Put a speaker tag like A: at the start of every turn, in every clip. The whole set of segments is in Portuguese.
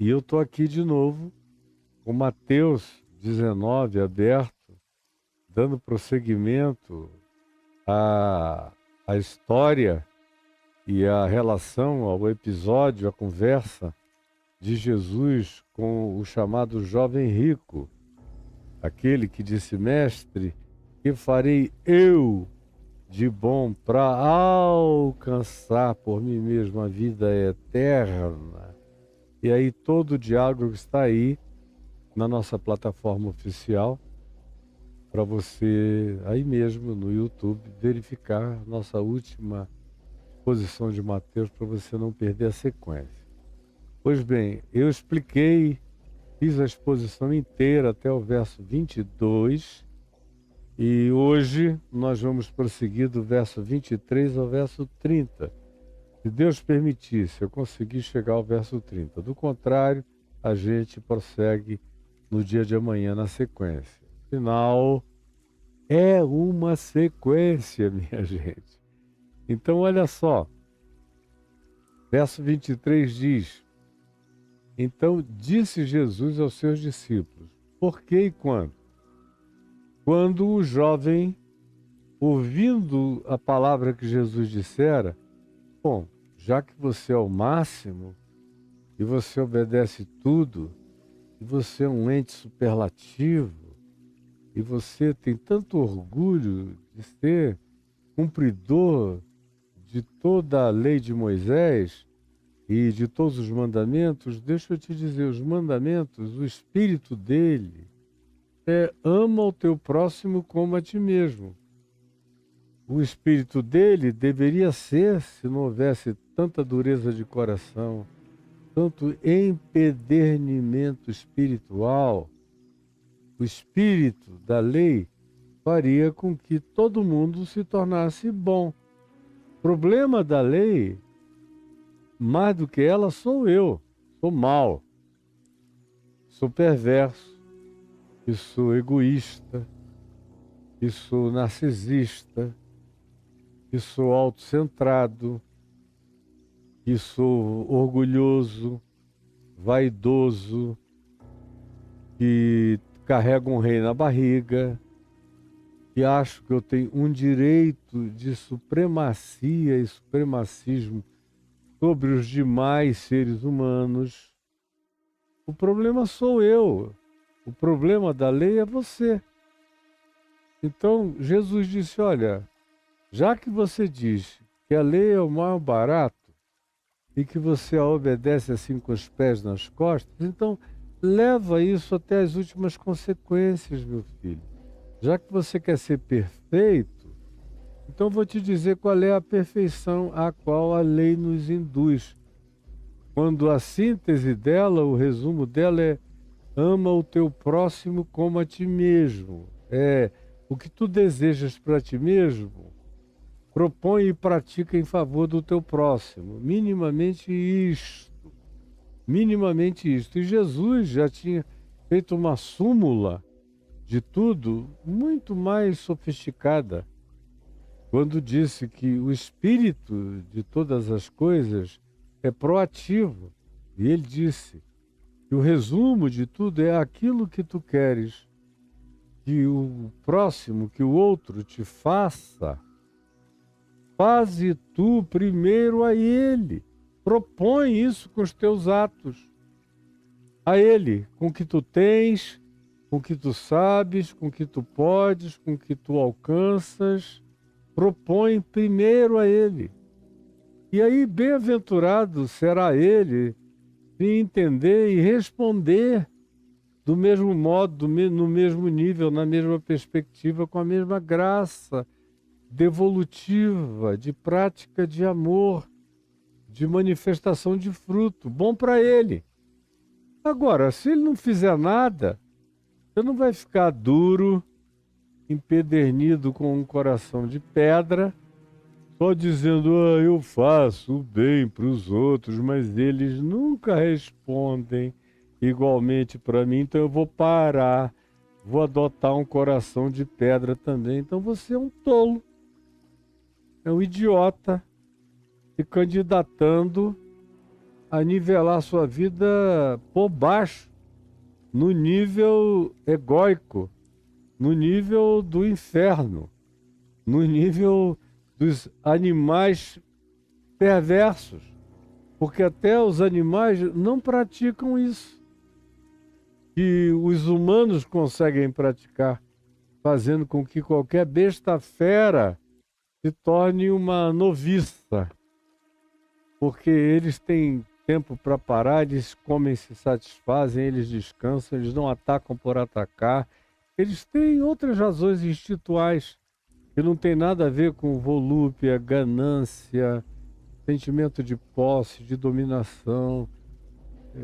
A: E eu estou aqui de novo com Mateus 19 aberto, dando prosseguimento à história e à relação, ao episódio, à conversa de Jesus com o chamado jovem rico, aquele que disse: Mestre, que farei eu de bom para alcançar por mim mesmo a vida eterna? E aí todo o diálogo está aí na nossa plataforma oficial, para você aí mesmo no YouTube verificar nossa última exposição de Mateus, para você não perder a sequência. Pois bem, eu expliquei, fiz a exposição inteira até o verso 22, e hoje nós vamos prosseguir do verso 23 ao verso 30. Se Deus permitisse, eu consegui chegar ao verso 30. Do contrário, a gente prossegue no dia de amanhã na sequência. Afinal, é uma sequência, minha gente. Então, olha só. Verso 23 diz: Então disse Jesus aos seus discípulos: Por que e quando? Quando o jovem, ouvindo a palavra que Jesus dissera, bom, já que você é o máximo, e você obedece tudo, e você é um ente superlativo, e você tem tanto orgulho de ser cumpridor de toda a lei de Moisés e de todos os mandamentos, deixa eu te dizer, os mandamentos, o espírito dele é: ama o teu próximo como a ti mesmo. O espírito dele deveria ser, se não houvesse tanta dureza de coração, tanto empedernimento espiritual, o espírito da lei faria com que todo mundo se tornasse bom. O problema da lei, mais do que ela, sou eu. Sou mau, sou perverso, e sou egoísta, e sou narcisista, e sou autocentrado, e sou orgulhoso, vaidoso, que carrego um rei na barriga, e acho que eu tenho um direito de supremacia e supremacismo sobre os demais seres humanos. O problema sou eu. O problema da lei é você. Então, Jesus disse: olha, já que você diz que a lei é o mais barato e que você a obedece assim com os pés nas costas, então leva isso até as últimas consequências, meu filho. Já que você quer ser perfeito, então vou te dizer qual é a perfeição a qual a lei nos induz. Quando a síntese dela, o resumo dela é: ama o teu próximo como a ti mesmo. É o que tu desejas para ti mesmo, propõe e pratica em favor do teu próximo. Minimamente isto. Minimamente isto. E Jesus já tinha feito uma súmula de tudo muito mais sofisticada, quando disse que o espírito de todas as coisas é proativo. E ele disse que o resumo de tudo é aquilo que tu queres que o próximo, que o outro te faça, faze tu primeiro a ele. Propõe isso com os teus atos a ele, com o que tu tens, com o que tu sabes, com o que tu podes, com o que tu alcanças. Propõe primeiro a ele. E aí, bem-aventurado será ele se entender e responder do mesmo modo, no mesmo nível, na mesma perspectiva, com a mesma graça devolutiva, de prática de amor, de manifestação de fruto, bom para ele. Agora, se ele não fizer nada, você não vai ficar duro, empedernido com um coração de pedra, só dizendo: eu faço o bem para os outros, mas eles nunca respondem igualmente para mim, então eu vou parar, vou adotar um coração de pedra também. Então você é um tolo, é um idiota, se candidatando a nivelar sua vida por baixo, no nível egóico, no nível do inferno, no nível dos animais perversos, porque até os animais não praticam isso, que os humanos conseguem praticar, fazendo com que qualquer besta fera se torne uma noviça, porque eles têm tempo para parar, eles comem, se satisfazem, eles descansam, eles não atacam por atacar, eles têm outras razões instintuais que não tem nada a ver com volúpia, ganância, sentimento de posse, de dominação,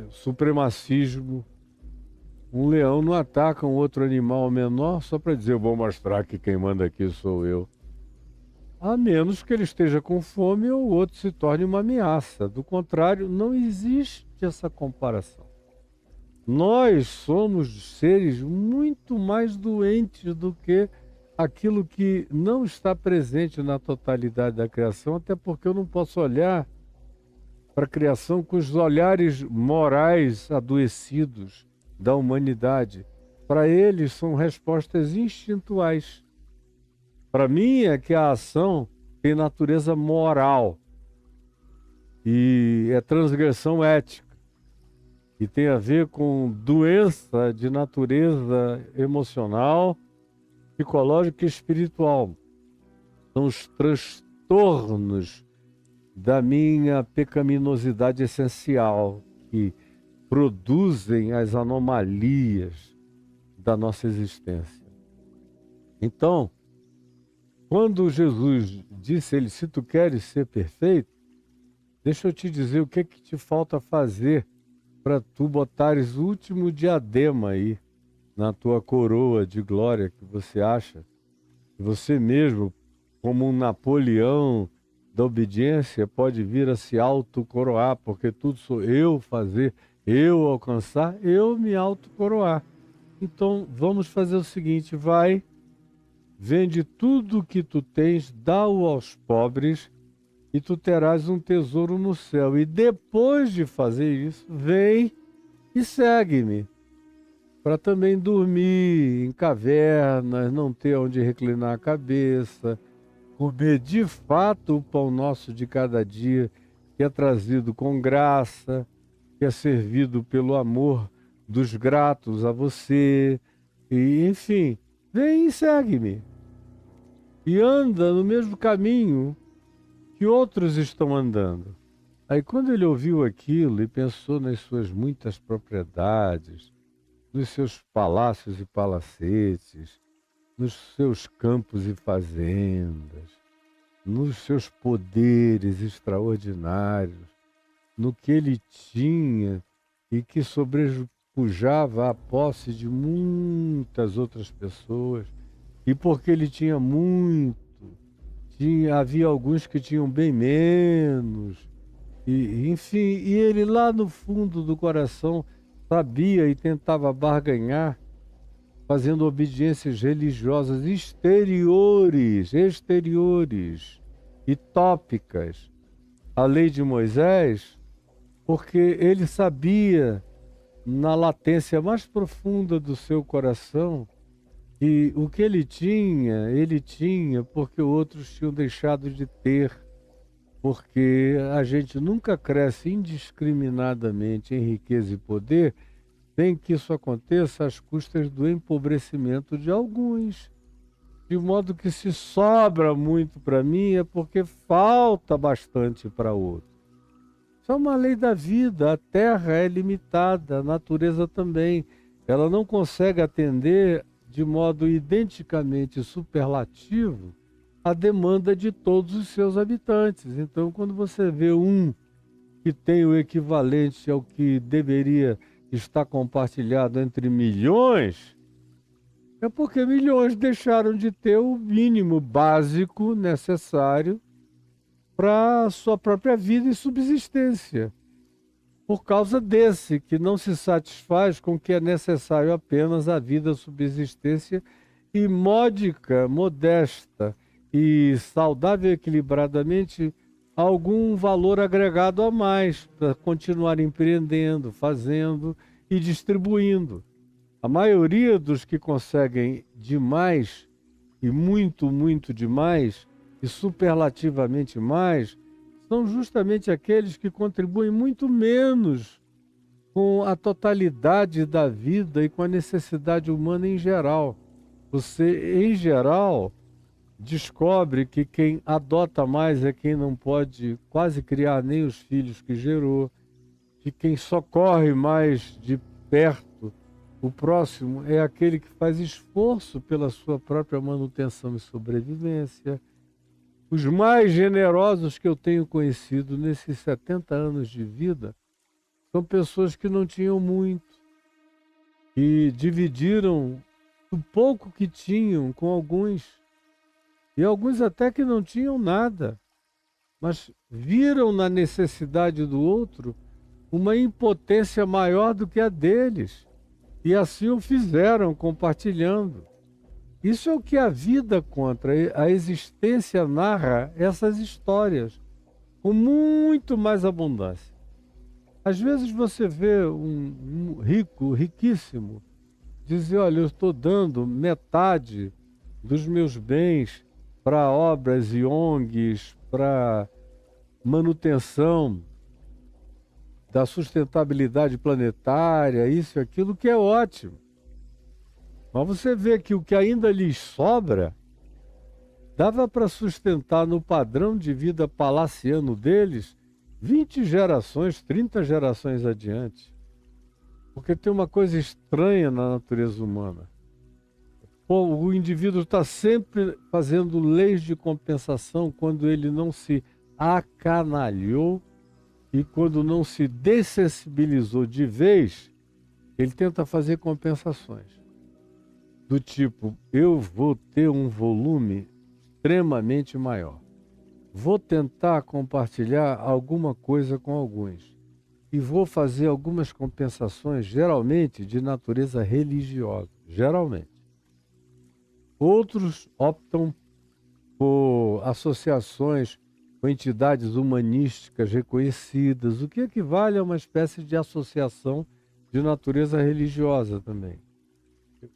A: supremacismo. Um leão não ataca um outro animal menor só para dizer: eu vou mostrar que quem manda aqui sou eu. A menos que ele esteja com fome ou o outro se torne uma ameaça. Do contrário, não existe essa comparação. Nós somos seres muito mais doentes do que aquilo que não está presente na totalidade da criação, até porque eu não posso olhar para a criação com os olhares morais adoecidos da humanidade. Para eles são respostas instintuais. Para mim é que a ação tem natureza moral e é transgressão ética e tem a ver com doença de natureza emocional, psicológica e espiritual. São os transtornos da minha pecaminosidade essencial que produzem as anomalias da nossa existência. Então, quando Jesus disse a ele: se tu queres ser perfeito, deixa eu te dizer o que te falta fazer para tu botares o último diadema aí na tua coroa de glória que você acha que você mesmo, como um Napoleão da obediência, pode vir a se autocoroar, porque tudo sou eu fazer, eu alcançar, eu me autocoroar. Então vamos fazer o seguinte: vai, vende tudo o que tu tens, dá-o aos pobres e tu terás um tesouro no céu. E depois de fazer isso, vem e segue-me. Para também dormir em cavernas, não ter onde reclinar a cabeça, comer de fato o pão nosso de cada dia, que é trazido com graça, que é servido pelo amor dos gratos a você, e enfim, vem e segue-me. E anda no mesmo caminho que outros estão andando. Aí quando ele ouviu aquilo e pensou nas suas muitas propriedades, nos seus palácios e palacetes, nos seus campos e fazendas, nos seus poderes extraordinários, no que ele tinha e que sobrepujava a posse de muitas outras pessoas, e porque ele tinha muito, havia alguns que tinham bem menos, e enfim, e ele lá no fundo do coração sabia e tentava barganhar, fazendo obediências religiosas exteriores e tópicas à lei de Moisés, porque ele sabia, na latência mais profunda do seu coração, que o que ele tinha porque outros tinham deixado de ter, porque a gente nunca cresce indiscriminadamente em riqueza e poder sem que isso aconteça às custas do empobrecimento de alguns. De modo que se sobra muito para mim é porque falta bastante para outro. Isso é uma lei da vida, a terra é limitada, a natureza também. Ela não consegue atender de modo identicamente superlativo a demanda de todos os seus habitantes. Então, quando você vê um que tem o equivalente ao que deveria estar compartilhado entre milhões, é porque milhões deixaram de ter o mínimo básico necessário para a sua própria vida e subsistência, por causa desse que não se satisfaz com o que é necessário apenas à vida, subsistência e módica, modesta e saudável equilibradamente algum valor agregado a mais para continuar empreendendo, fazendo e distribuindo. A maioria dos que conseguem demais e muito, muito demais e superlativamente mais são justamente aqueles que contribuem muito menos com a totalidade da vida e com a necessidade humana em geral. Você, em geral, descobre que quem adota mais é quem não pode quase criar nem os filhos que gerou, que quem socorre mais de perto o próximo é aquele que faz esforço pela sua própria manutenção e sobrevivência. Os mais generosos que eu tenho conhecido nesses 70 anos de vida são pessoas que não tinham muito, que dividiram o pouco que tinham com alguns, e alguns até que não tinham nada, mas viram na necessidade do outro uma impotência maior do que a deles, e assim o fizeram, compartilhando. Isso é o que a vida conta, a existência narra essas histórias com muito mais abundância. Às vezes você vê um rico, riquíssimo, dizer, olha, eu estou dando metade dos meus bens para obras e ONGs, para manutenção da sustentabilidade planetária, isso e aquilo, que é ótimo. Mas você vê que o que ainda lhes sobra dava para sustentar no padrão de vida palaciano deles 20 gerações, 30 gerações adiante. Porque tem uma coisa estranha na natureza humana. O indivíduo está sempre fazendo leis de compensação quando ele não se acanalhou e quando não se dessensibilizou de vez, ele tenta fazer compensações. Do tipo, eu vou ter um volume extremamente maior. Vou tentar compartilhar alguma coisa com alguns. E vou fazer algumas compensações, geralmente de natureza religiosa. Geralmente. Outros optam por associações com entidades humanísticas reconhecidas, o que equivale a uma espécie de associação de natureza religiosa também.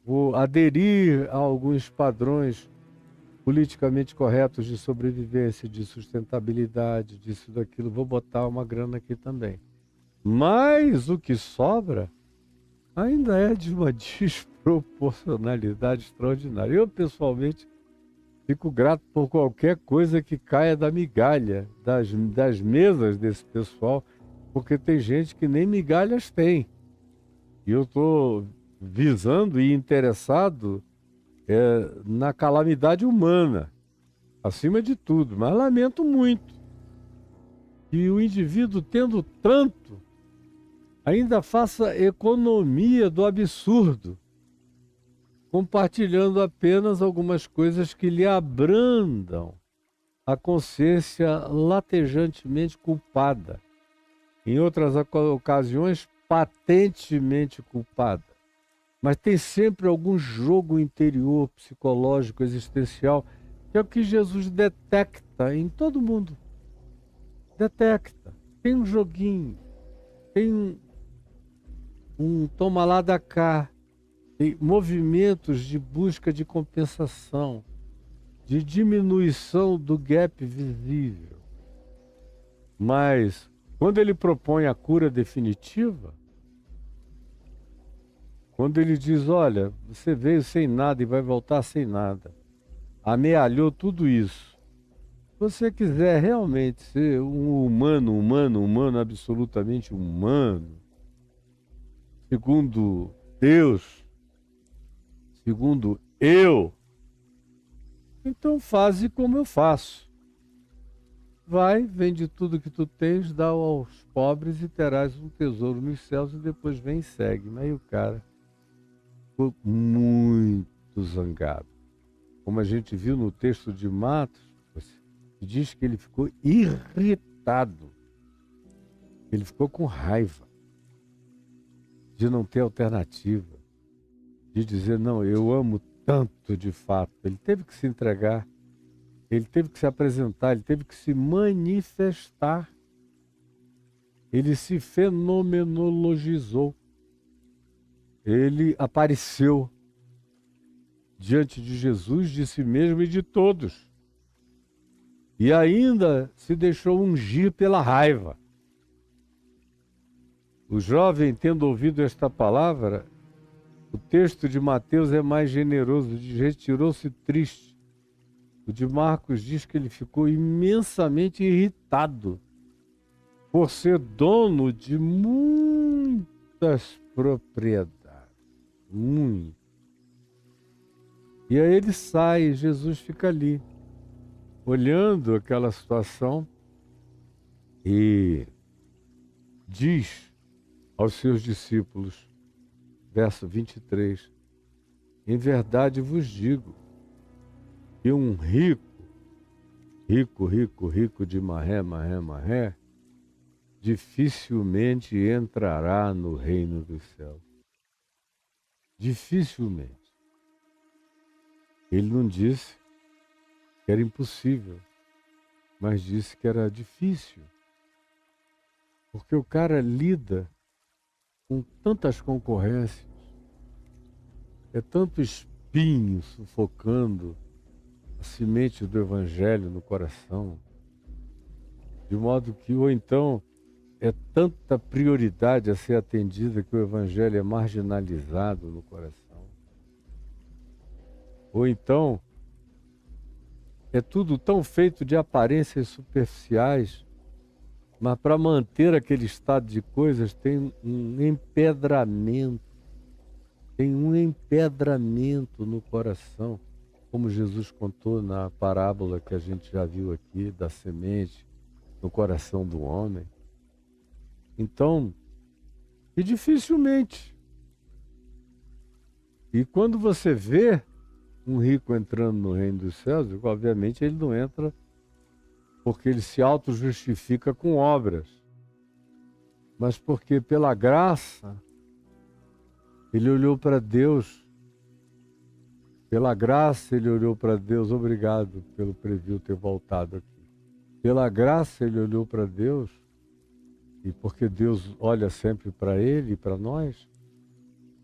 A: Vou aderir a alguns padrões politicamente corretos de sobrevivência, de sustentabilidade, disso, daquilo, vou botar uma grana aqui também. Mas o que sobra ainda é de uma desproporcionalidade extraordinária. Eu, pessoalmente, fico grato por qualquer coisa que caia da migalha, das mesas desse pessoal, porque tem gente que nem migalhas tem. E eu estou visando e interessado na calamidade humana, acima de tudo. Mas lamento muito que o indivíduo, tendo tanto, ainda faça economia do absurdo, compartilhando apenas algumas coisas que lhe abrandam a consciência latejantemente culpada, em outras ocasiões patentemente culpada. Mas tem sempre algum jogo interior, psicológico, existencial, que é o que Jesus detecta em todo mundo. Detecta. Tem um joguinho, tem um toma lá da cá, tem movimentos de busca de compensação, de diminuição do gap visível. Mas, quando ele propõe a cura definitiva, quando ele diz, olha, você veio sem nada e vai voltar sem nada, amealhou tudo isso. Se você quiser realmente ser um humano, absolutamente humano, segundo Deus, segundo eu, então faze como eu faço. Vai, vende tudo que tu tens, dá aos pobres e terás um tesouro nos céus, e depois vem e segue. Aí o cara ficou muito zangado. Como a gente viu no texto de Matos, diz que ele ficou irritado. Ele ficou com raiva de não ter alternativa, de dizer, não, eu amo tanto de fato. Ele teve que se entregar. Ele teve que se apresentar, ele teve que se manifestar. Ele se fenomenologizou. Ele apareceu diante de Jesus, de si mesmo e de todos. E ainda se deixou ungir pela raiva. O jovem, tendo ouvido esta palavra, o texto de Mateus é mais generoso, diz: retirou-se triste. O de Marcos diz que ele ficou imensamente irritado por ser dono de muitas propriedades. Muito. E aí ele sai, e Jesus fica ali, olhando aquela situação e diz aos seus discípulos, verso 23, em verdade vos digo que um rico de marré, dificilmente entrará no reino dos céus. Dificilmente. Ele não disse que era impossível, mas disse que era difícil. Porque o cara lida com tantas concorrências, é tanto espinho sufocando a semente do evangelho no coração, de modo que, ou então, é tanta prioridade a ser atendida que o evangelho é marginalizado no coração. Ou então, é tudo tão feito de aparências superficiais, mas para manter aquele estado de coisas tem um empedramento no coração, como Jesus contou na parábola que a gente já viu aqui, da semente no coração do homem. Então, e dificilmente. E quando você vê um rico entrando no reino dos céus, obviamente ele não entra porque ele se auto-justifica com obras, mas porque pela graça ele olhou para Deus, pela graça ele olhou para Deus, obrigado pelo preview ter voltado aqui. Pela graça ele olhou para Deus, e porque Deus olha sempre para ele e para nós,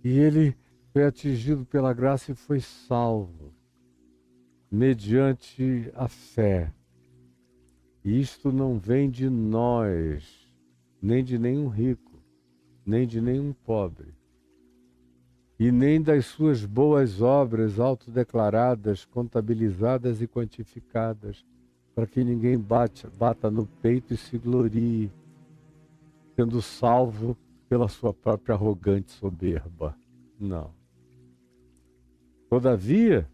A: e ele foi atingido pela graça e foi salvo, mediante a fé. E isto não vem de nós, nem de nenhum rico, nem de nenhum pobre, e nem das suas boas obras autodeclaradas, contabilizadas e quantificadas, para que ninguém bata no peito e se glorie, sendo salvo pela sua própria arrogante soberba. Não. Todavia,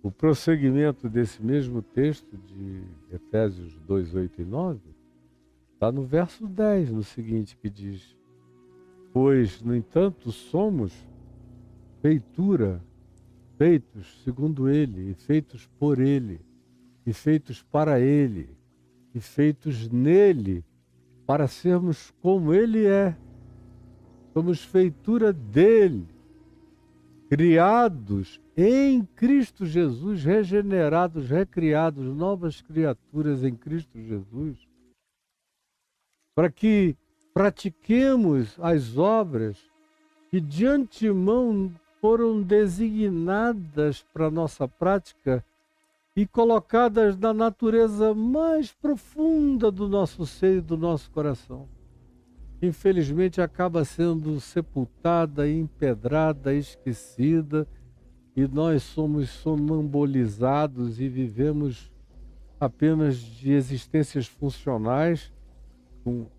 A: o prosseguimento desse mesmo texto de Efésios 2, 8 e 9 está no verso 10, no seguinte, que diz: pois, no entanto, somos feitura, feitos segundo Ele, e feitos por Ele, e feitos para Ele, e feitos nele, para sermos como Ele é. Somos feitura dEle, criados em Cristo Jesus, regenerados, recriados, novas criaturas em Cristo Jesus, para que pratiquemos as obras que de antemão foram designadas para a nossa prática e colocadas na natureza mais profunda do nosso ser e do nosso coração. Infelizmente acaba sendo sepultada, empedrada, esquecida, e nós somos sonambulizados e vivemos apenas de existências funcionais,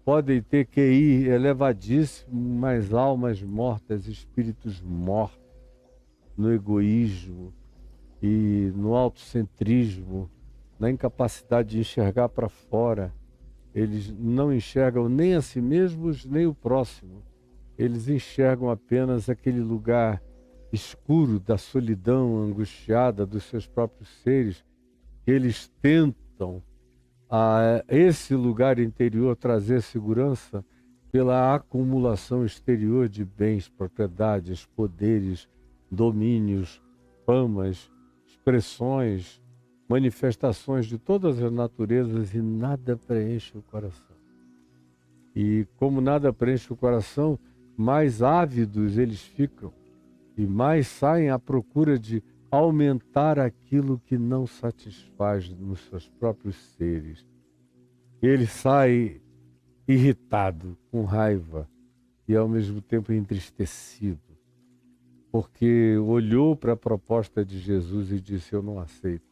A: podem ter QI elevadíssimo, mas almas mortas, espíritos mortos, no egoísmo e no autocentrismo, na incapacidade de enxergar para fora. Eles não enxergam nem a si mesmos, nem o próximo. Eles enxergam apenas aquele lugar escuro da solidão angustiada dos seus próprios seres. Eles tentam a esse lugar interior trazer segurança pela acumulação exterior de bens, propriedades, poderes, domínios, famas, expressões, manifestações de todas as naturezas e nada preenche o coração. E como nada preenche o coração, mais ávidos eles ficam e mais saem à procura de aumentar aquilo que não satisfaz nos seus próprios seres. Ele sai irritado, com raiva e ao mesmo tempo entristecido, porque olhou para a proposta de Jesus e disse: eu não aceito,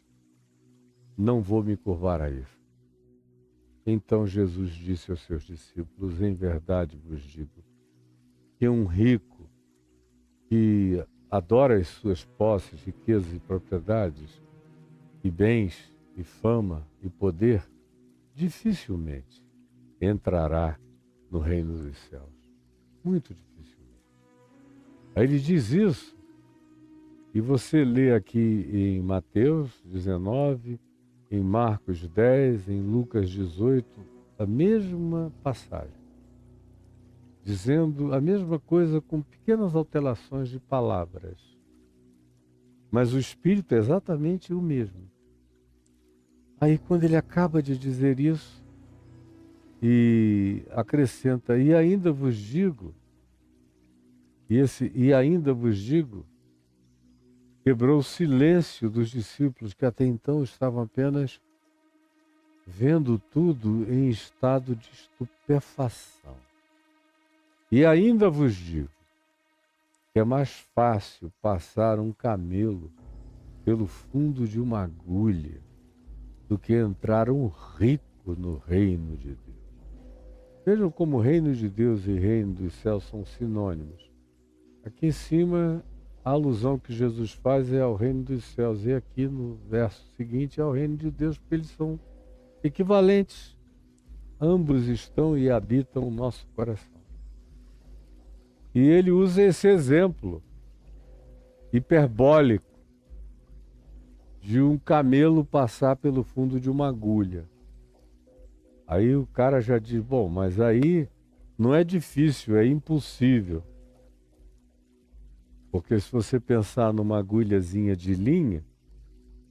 A: não vou me curvar a isso. Então Jesus disse aos seus discípulos: em verdade vos digo que um rico que adora as suas posses, riquezas e propriedades, e bens, e fama, e poder, dificilmente entrará no reino dos céus. Muito dificilmente. Aí ele diz isso, e você lê aqui em Mateus 19, em Marcos 10, em Lucas 18, a mesma passagem, dizendo a mesma coisa com pequenas alterações de palavras. Mas o espírito é exatamente o mesmo. Aí quando ele acaba de dizer isso, e acrescenta: e ainda vos digo, e ainda vos digo, quebrou o silêncio dos discípulos que até então estavam apenas vendo tudo em estado de estupefação. E ainda vos digo que é mais fácil passar um camelo pelo fundo de uma agulha do que entrar um rico no reino de Deus. Vejam como o reino de Deus e reino dos céus são sinônimos. Aqui em cima, a alusão que Jesus faz é ao reino dos céus, e aqui no verso seguinte é ao reino de Deus, porque eles são equivalentes. Ambos estão e habitam o nosso coração. E ele usa esse exemplo hiperbólico de um camelo passar pelo fundo de uma agulha. Aí o cara já diz: bom, mas aí não é difícil, é impossível. Porque se você pensar numa agulhazinha de linha,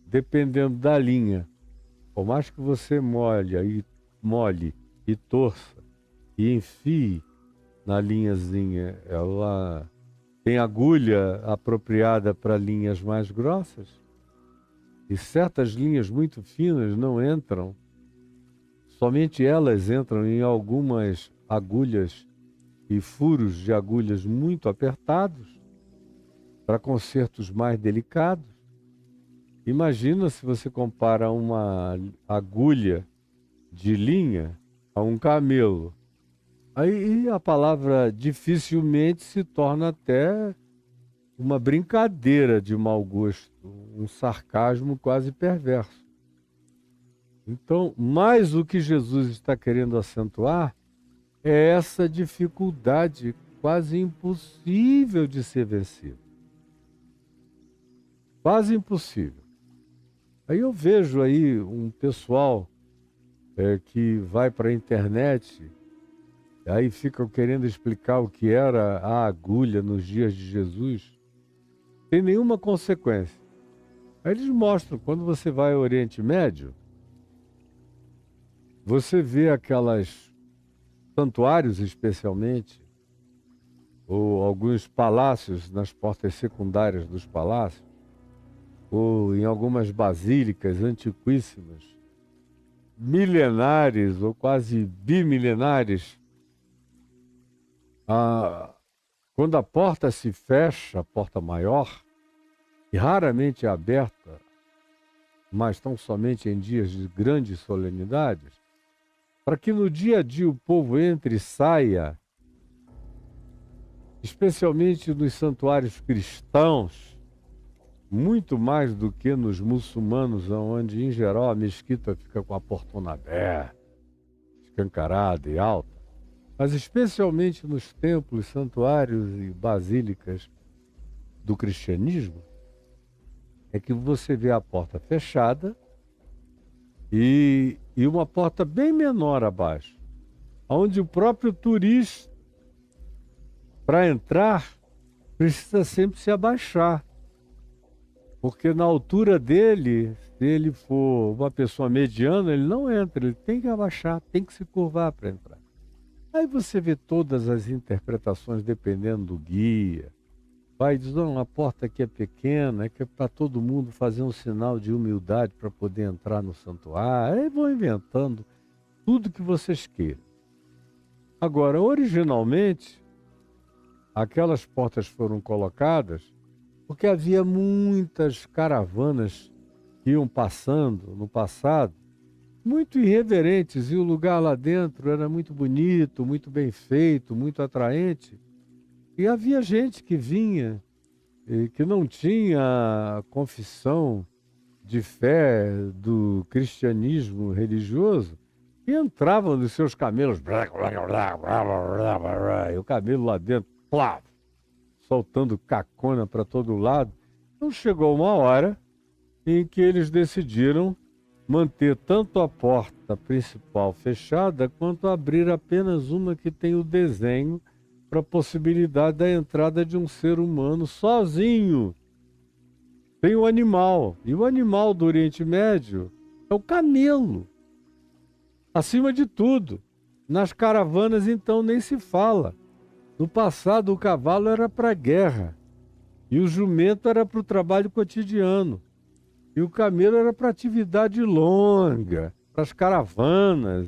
A: dependendo da linha, por mais que você molhe e torça e enfie na linhazinha, ela tem agulha apropriada para linhas mais grossas, e certas linhas muito finas não entram. Somente elas entram em algumas agulhas e furos de agulhas muito apertados para consertos mais delicados. Imagina se você compara uma agulha de linha a um camelo. Aí a palavra dificilmente se torna até uma brincadeira de mau gosto, um sarcasmo quase perverso. Então, mais o que Jesus está querendo acentuar é essa dificuldade quase impossível de ser vencida. Quase impossível. Aí eu vejo aí um pessoal que vai para a internet, aí ficam querendo explicar o que era a agulha nos dias de Jesus, sem nenhuma consequência. Aí eles mostram, quando você vai ao Oriente Médio, você vê aquelas santuários especialmente, ou alguns palácios nas portas secundárias dos palácios, ou em algumas basílicas antiquíssimas, milenares ou quase bimilenares. Quando a porta se fecha, a porta maior, e raramente é aberta, mas tão somente em dias de grandes solenidades, para que no dia a dia o povo entre e saia, especialmente nos santuários cristãos, muito mais do que nos muçulmanos, onde em geral a mesquita fica com a portona aberta, escancarada e alta, mas especialmente nos templos, santuários e basílicas do cristianismo, é que você vê a porta fechada e uma porta bem menor abaixo, onde o próprio turista, para entrar, precisa sempre se abaixar. Porque na altura dele, se ele for uma pessoa mediana, ele não entra, ele tem que abaixar, tem que se curvar para entrar. Aí você vê todas as interpretações dependendo do guia. Vai dizer, não, a porta aqui é pequena, é que é para todo mundo fazer um sinal de humildade para poder entrar no santuário. Aí vão inventando tudo que vocês queiram. Agora, originalmente, aquelas portas foram colocadas porque havia muitas caravanas que iam passando no passado, muito irreverentes, e o lugar lá dentro era muito bonito, muito bem feito, muito atraente. E havia gente que vinha e que não tinha confissão de fé do cristianismo religioso e entrava nos seus camelos, e o camelo lá dentro, plá, soltando cacona para todo lado. Então chegou uma hora em que eles decidiram manter tanto a porta principal fechada quanto abrir apenas uma que tem o desenho para a possibilidade da entrada de um ser humano sozinho. Tem o animal, e o animal do Oriente Médio é o camelo. Acima de tudo, nas caravanas então nem se fala. No passado o cavalo era para a guerra, e o jumento era para o trabalho cotidiano, e o camelo era para atividade longa, para as caravanas,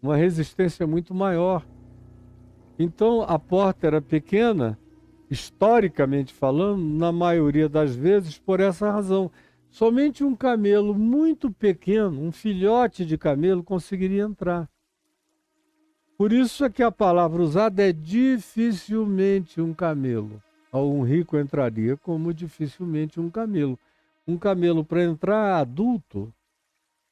A: uma resistência muito maior. Então a porta era pequena, historicamente falando, na maioria das vezes por essa razão. Somente um camelo muito pequeno, um filhote de camelo, conseguiria entrar. Por isso é que a palavra usada é dificilmente um camelo. Um rico entraria como dificilmente um camelo. Um camelo para entrar adulto,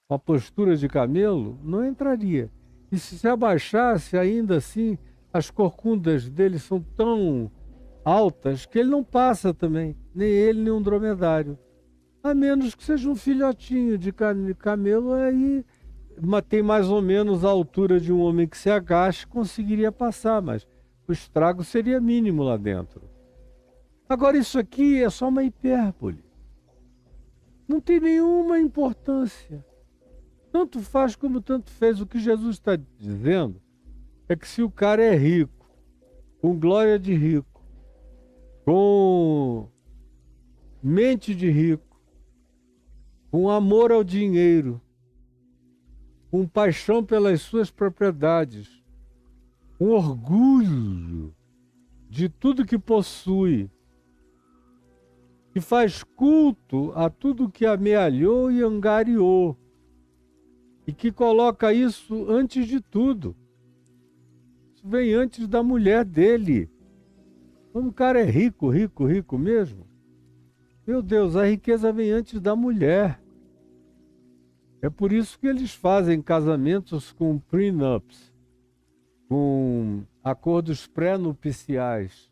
A: com a postura de camelo, não entraria. E se abaixasse, ainda assim, as corcundas dele são tão altas que ele não passa também, nem ele, nem um dromedário. A menos que seja um filhotinho de camelo, aí tem mais ou menos a altura de um homem que se agache, conseguiria passar, mas o estrago seria mínimo lá dentro. Agora isso aqui é só uma hipérbole. Não tem nenhuma importância. Tanto faz como tanto fez. O que Jesus está dizendo é que se o cara é rico, com glória de rico, com mente de rico, com amor ao dinheiro, com paixão pelas suas propriedades, com orgulho de tudo que possui, que faz culto a tudo que amealhou e angariou, e que coloca isso antes de tudo. Isso vem antes da mulher dele. Quando o cara é rico, rico, rico mesmo, meu Deus, a riqueza vem antes da mulher. É por isso que eles fazem casamentos com prenups, com acordos pré-nupciais,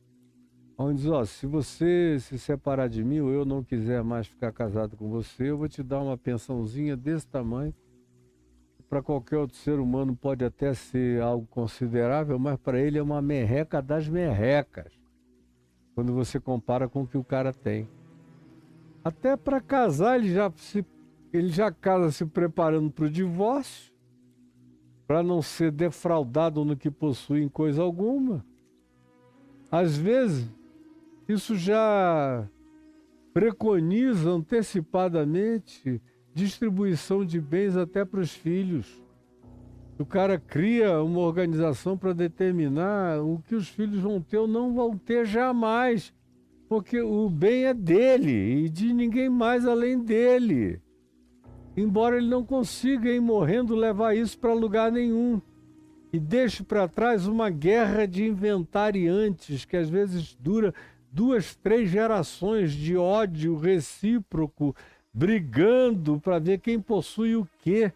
A: onde diz, ó, se você se separar de mim ou eu não quiser mais ficar casado com você, eu vou te dar uma pensãozinha desse tamanho. Para qualquer outro ser humano pode até ser algo considerável, mas para ele é uma merreca das merrecas, quando você compara com o que o cara tem. Até para casar, ele já casa se preparando para o divórcio, para não ser defraudado no que possui em coisa alguma. Às vezes, isso já preconiza antecipadamente distribuição de bens até para os filhos. O cara cria uma organização para determinar o que os filhos vão ter ou não vão ter jamais, porque o bem é dele e de ninguém mais além dele. Embora ele não consiga, em morrendo, levar isso para lugar nenhum. E deixe para trás uma guerra de inventariantes que às vezes dura 2, 3 gerações de ódio recíproco, brigando para ver quem possui o quê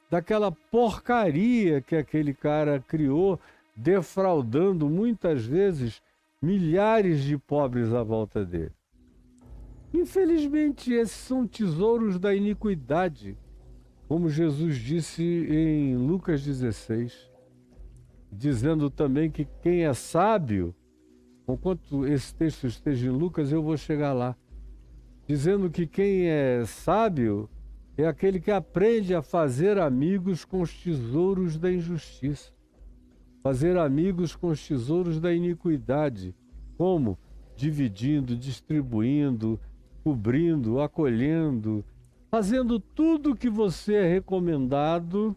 A: daquela porcaria que aquele cara criou, defraudando muitas vezes milhares de pobres à volta dele. Infelizmente, esses são tesouros da iniquidade, como Jesus disse em Lucas 16, dizendo também que quem é sábio, enquanto esse texto esteja em Lucas, eu vou chegar lá. dizendo que quem é sábio é aquele que aprende a fazer amigos com os tesouros da injustiça, fazer amigos com os tesouros da iniquidade. Como? Dividindo, distribuindo, cobrindo, acolhendo, fazendo tudo o que você é recomendado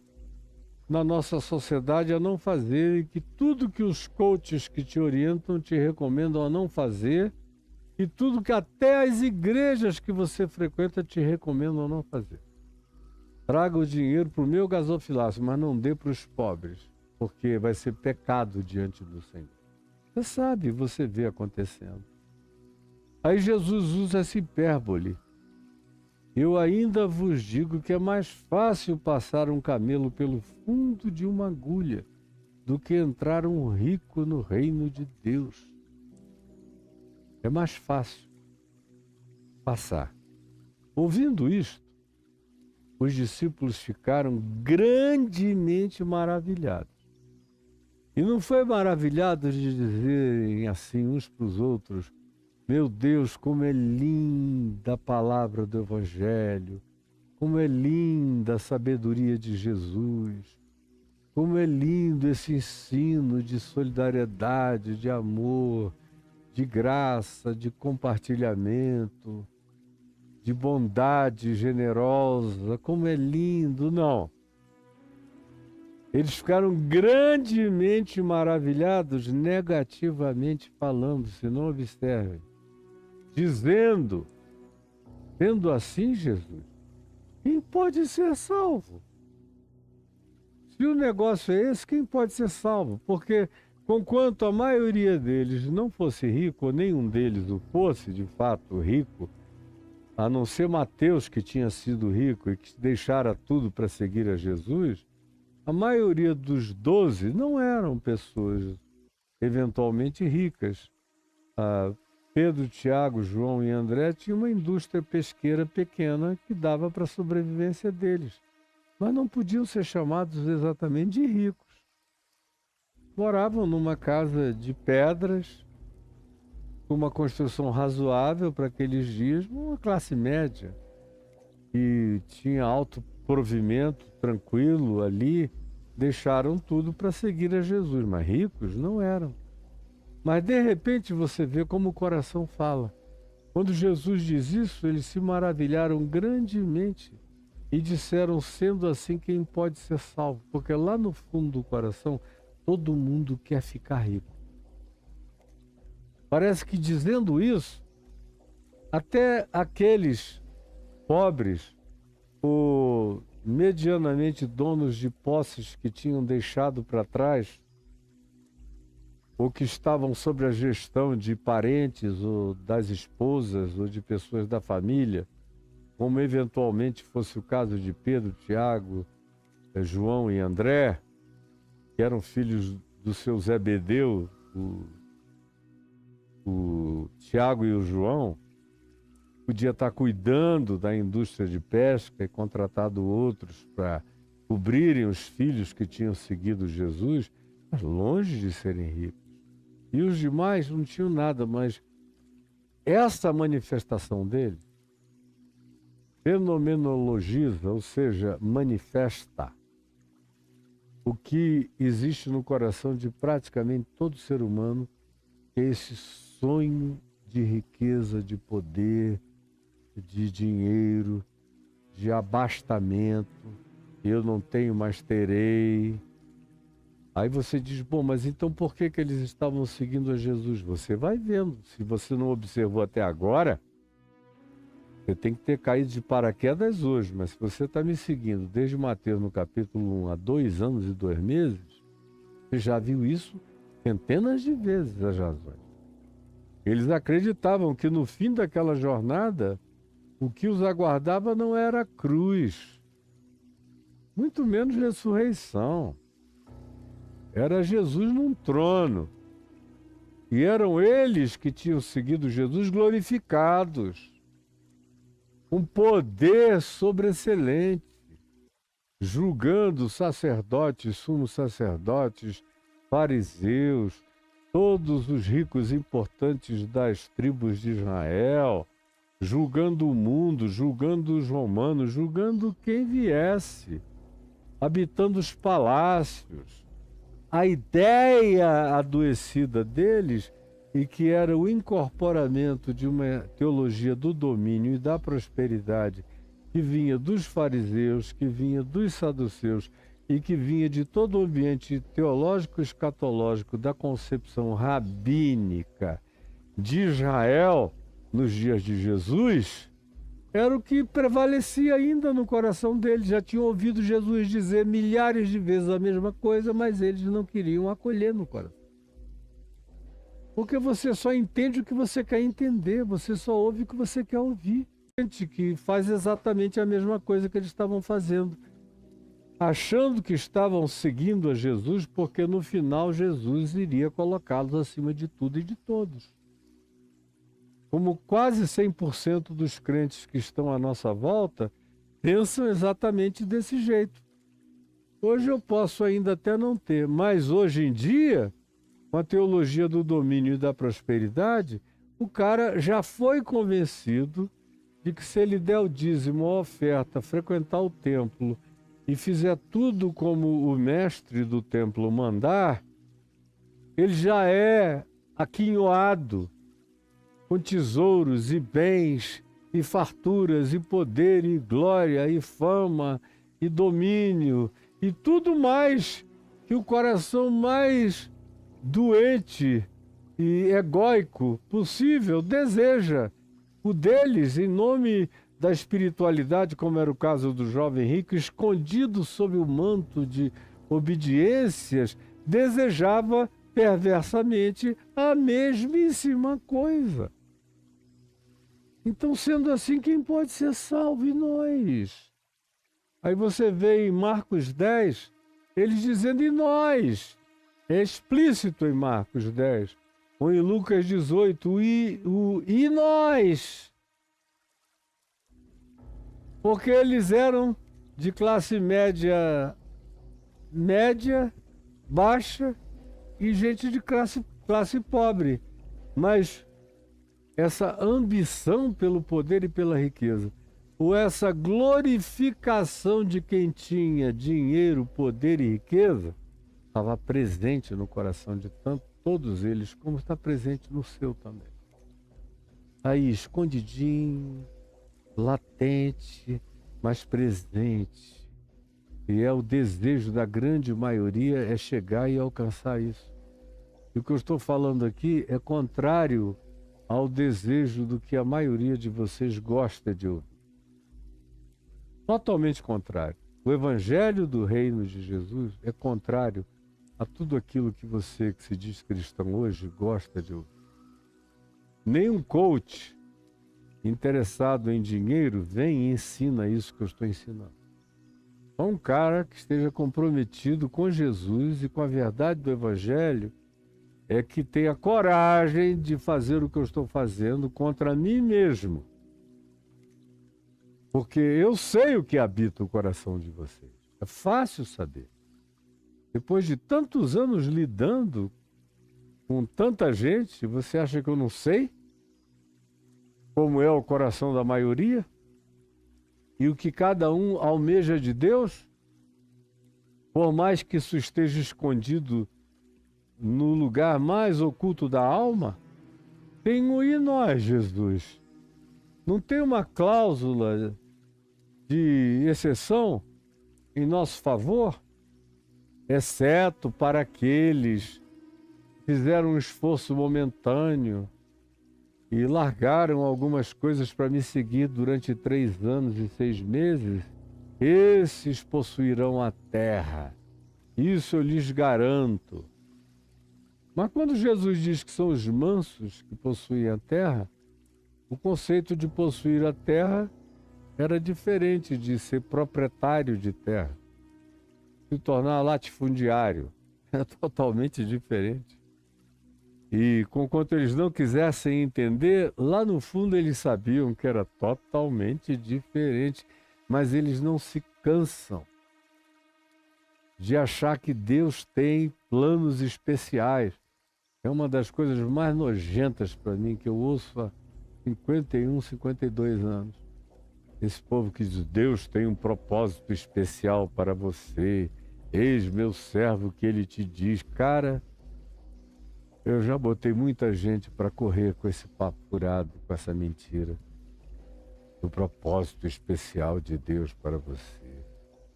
A: na nossa sociedade a não fazer, e que tudo que os coaches que te orientam te recomendam a não fazer, e tudo que até as igrejas que você frequenta te recomendam a não fazer. Traga o dinheiro para o meu gasofilácio, mas não dê para os pobres, porque vai ser pecado diante do Senhor. Você sabe, você vê acontecendo. Aí Jesus usa essa hipérbole. Eu ainda vos digo que é mais fácil passar um camelo pelo fundo de uma agulha do que entrar um rico no reino de Deus. É mais fácil passar. Ouvindo isto, os discípulos ficaram grandemente maravilhados. E não foi maravilhado de dizerem assim uns para os outros: meu Deus, como é linda a palavra do Evangelho, como é linda a sabedoria de Jesus, como é lindo esse ensino de solidariedade, de amor, de graça, de compartilhamento, de bondade generosa, como é lindo. Não. Eles ficaram grandemente maravilhados, negativamente falando, se não observem, dizendo: sendo assim, Jesus, quem pode ser salvo? Se o negócio é esse, quem pode ser salvo? Porque, conquanto a maioria deles não fosse rico, ou nenhum deles o fosse de fato rico, a não ser Mateus, que tinha sido rico e que deixara tudo para seguir a Jesus, a maioria dos 12 não eram pessoas eventualmente ricas. Pedro, Tiago, João e André tinham uma indústria pesqueira pequena que dava para a sobrevivência deles, mas não podiam ser chamados exatamente de ricos. Moravam numa casa de pedras, com uma construção razoável para aqueles dias, uma classe média, e tinha alto provimento, tranquilo ali, deixaram tudo para seguir a Jesus, mas ricos não eram. Mas de repente você vê como o coração fala. Quando Jesus diz isso, eles se maravilharam grandemente e disseram: sendo assim, quem pode ser salvo? Porque lá no fundo do coração, todo mundo quer ficar rico. Parece que dizendo isso, até aqueles pobres ou medianamente donos de posses que tinham deixado para trás, ou que estavam sob a gestão de parentes ou das esposas ou de pessoas da família, como eventualmente fosse o caso de Pedro, Tiago, João e André, que eram filhos do seu Zebedeu, o Tiago e o João, podia estar cuidando da indústria de pesca e contratado outros para cobrirem os filhos que tinham seguido Jesus, mas longe de serem ricos. E os demais não tinham nada, mas essa manifestação dele fenomenologiza, ou seja, manifesta o que existe no coração de praticamente todo ser humano, que é esse sonho de riqueza, de poder, de dinheiro, de abastamento. Eu não tenho, mas terei. Aí você diz: bom, mas então por que eles estavam seguindo a Jesus? Você vai vendo. Se você não observou até agora, você tem que ter caído de paraquedas hoje. Mas se você está me seguindo desde Mateus no capítulo 1 há 2 anos e 2 meses, você já viu isso centenas de vezes, as razões. Eles acreditavam que no fim daquela jornada, o que os aguardava não era a cruz, muito menos ressurreição. Era Jesus num trono. E eram eles que tinham seguido Jesus glorificados, com poder sobreexcelente, julgando sacerdotes, sumos sacerdotes, fariseus, todos os ricos importantes das tribos de Israel, julgando o mundo, julgando os romanos, julgando quem viesse, habitando os palácios. A ideia adoecida deles, e que era o incorporamento de uma teologia do domínio e da prosperidade, que vinha dos fariseus, que vinha dos saduceus e que vinha de todo o ambiente teológico escatológico da concepção rabínica de Israel nos dias de Jesus, era o que prevalecia ainda no coração deles. Já tinham ouvido Jesus dizer milhares de vezes a mesma coisa, mas eles não queriam acolher no coração. Porque você só entende o que você quer entender, você só ouve o que você quer ouvir. Gente que faz exatamente a mesma coisa que eles estavam fazendo, achando que estavam seguindo a Jesus, porque no final Jesus iria colocá-los acima de tudo e de todos. Como quase 100% dos crentes que estão à nossa volta pensam exatamente desse jeito. Hoje eu posso ainda até não ter, mas hoje em dia, com a teologia do domínio e da prosperidade, o cara já foi convencido de que se ele der o dízimo, a oferta, frequentar o templo e fizer tudo como o mestre do templo mandar, ele já é aquinhoado com tesouros e bens e farturas e poder e glória e fama e domínio e tudo mais que o coração mais doente e egóico possível deseja. O deles, em nome da espiritualidade, como era o caso do jovem rico, escondido sob o manto de obediências, desejava perversamente a mesmíssima coisa. Então, sendo assim, quem pode ser salvo? E nós? Aí você vê em Marcos 10, eles dizendo e nós. É explícito em Marcos 10. Ou em Lucas 18, e nós? Porque eles eram de classe média, baixa e gente de classe pobre. Mas essa ambição pelo poder e pela riqueza, ou essa glorificação de quem tinha dinheiro, poder e riqueza, estava presente no coração de todos eles, como está presente no seu também. Aí, escondidinho, latente, mas presente. E é o desejo da grande maioria é chegar e alcançar isso. E o que eu estou falando aqui é contrário ao desejo do que a maioria de vocês gosta de ouvir. Totalmente contrário. O evangelho do reino de Jesus é contrário a tudo aquilo que você, que se diz cristão hoje, gosta de ouvir. Nenhum coach interessado em dinheiro vem e ensina isso que eu estou ensinando. Só um cara que esteja comprometido com Jesus e com a verdade do evangelho é que tenha coragem de fazer o que eu estou fazendo contra mim mesmo. Porque eu sei o que habita o coração de vocês. É fácil saber. Depois de tantos anos lidando com tanta gente, você acha que eu não sei como é o coração da maioria? E o que cada um almeja de Deus? Por mais que isso esteja escondido no lugar mais oculto da alma? Tem um e nós, Jesus. Não tem uma cláusula de exceção em nosso favor? Exceto para aqueles que fizeram um esforço momentâneo e largaram algumas coisas para me seguir durante 3 anos e 6 meses, esses possuirão a terra. Isso eu lhes garanto. Mas quando Jesus diz que são os mansos que possuem a terra, o conceito de possuir a terra era diferente de ser proprietário de terra. Se tornar latifundiário. É totalmente diferente. E conquanto eles não quisessem entender, lá no fundo eles sabiam que era totalmente diferente. Mas eles não se cansam de achar que Deus tem planos especiais. É uma das coisas mais nojentas para mim que eu ouço 51, 52 anos. Esse povo que diz, Deus tem um propósito especial para você. Eis meu servo que ele te diz. Cara, eu já botei muita gente para correr com esse papo furado, com essa mentira. Do propósito especial de Deus para você.